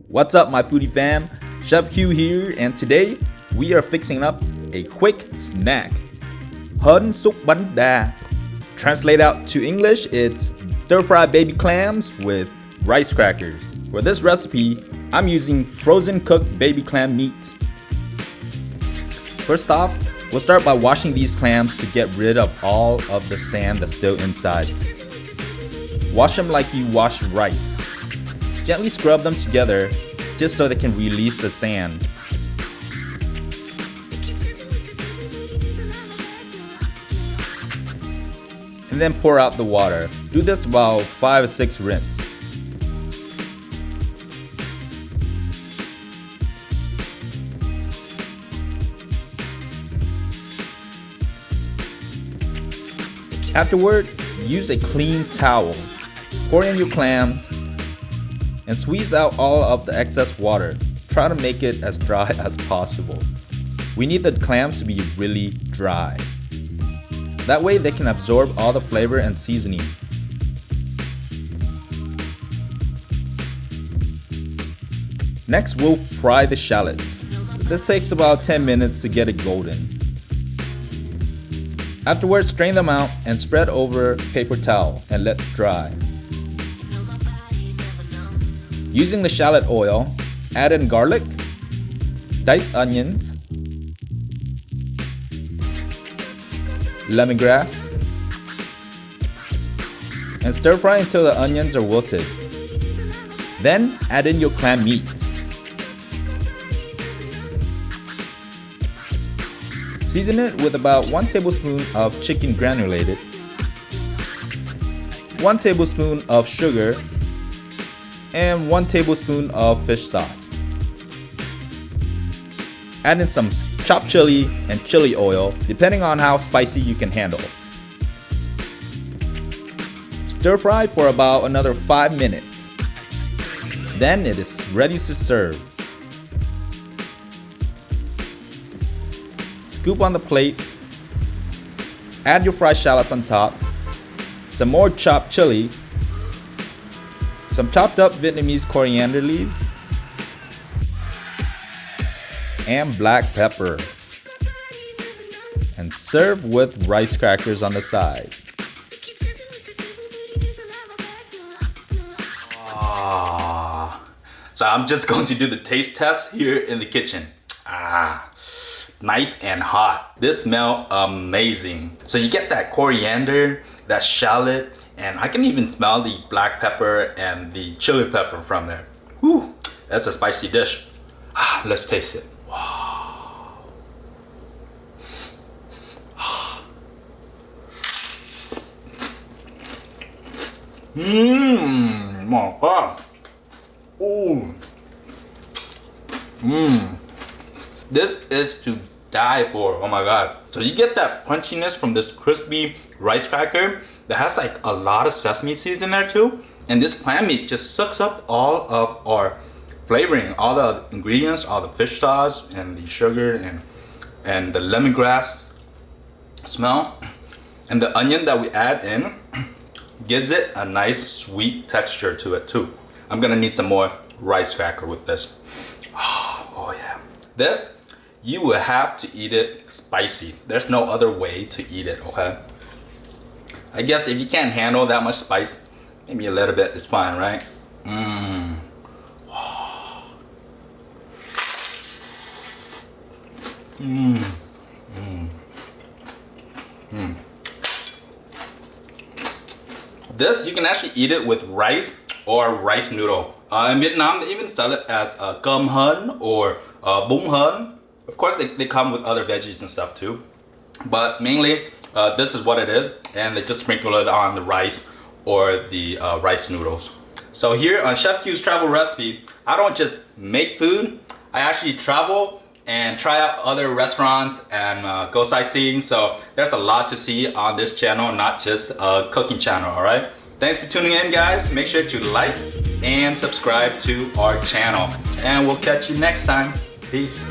What's up, my foodie fam? Chef Q here, and today we are fixing up a quick snack. Hen Xuc Banh. Translate out to English, it's stir-fried baby clams with rice crackers. For this recipe, I'm using frozen cooked baby clam meat. First off, we'll start by washing these clams to get rid of all of the sand that's still inside. Wash them like you wash rice. Gently scrub them together just so they can release the sand. And then pour out the water. Do this about 5 or 6 rinse. Afterward, use a clean towel. Pour in your clams and squeeze out all of the excess water. Try to make it as dry as possible. We need the clams to be really dry. That way they can absorb all the flavor and seasoning. Next, we'll fry the shallots. This takes about 10 minutes to get it golden. Afterwards, strain them out and spread over paper towel and let dry. Using the shallot oil, add in garlic, diced onions, lemongrass, and stir fry until the onions are wilted. Then add in your clam meat. Season it with about 1 tablespoon of chicken granulated, 1 tablespoon of sugar, and 1 tablespoon of fish sauce. Add in some chopped chili and chili oil, depending on how spicy you can handle. Stir fry for about another 5 minutes. Then it is ready to serve. Scoop on the plate, add your fried shallots on top, some more chopped chili, some chopped up Vietnamese coriander leaves, and black pepper. And serve with rice crackers on the side. So I'm just going to do the taste test here in the kitchen. Nice and hot. This smells amazing. So you get that coriander, that shallot, and I can even smell the black pepper and the chili pepper from there. Whew, that's a spicy dish. Let's taste it. Wow. My God. Ooh. This is to die for. Oh my God. So you get that crunchiness from this crispy rice cracker that has like a lot of sesame seeds in there too. And this clam meat just sucks up all of our flavoring, all the ingredients, all the fish sauce and the sugar and the lemongrass smell. And the onion that we add in gives it a nice sweet texture to it too. I'm gonna need some more rice cracker with this. Oh yeah. This, you will have to eat it spicy. There's no other way to eat it, okay? I guess if you can't handle that much spice, maybe a little bit is fine, right? This, you can actually eat it with rice or rice noodle. In Vietnam, they even sell it as cơm hến or bún hến. Of course, they come with other veggies and stuff too. But mainly, this is what it is. And they just sprinkle it on the rice or the rice noodles. So here on Chef Q's travel recipe, I don't just make food. I actually travel and try out other restaurants and go sightseeing. So there's a lot to see on this channel, not just a cooking channel, all right? Thanks for tuning in, guys. Make sure to like and subscribe to our channel. And we'll catch you next time. Peace.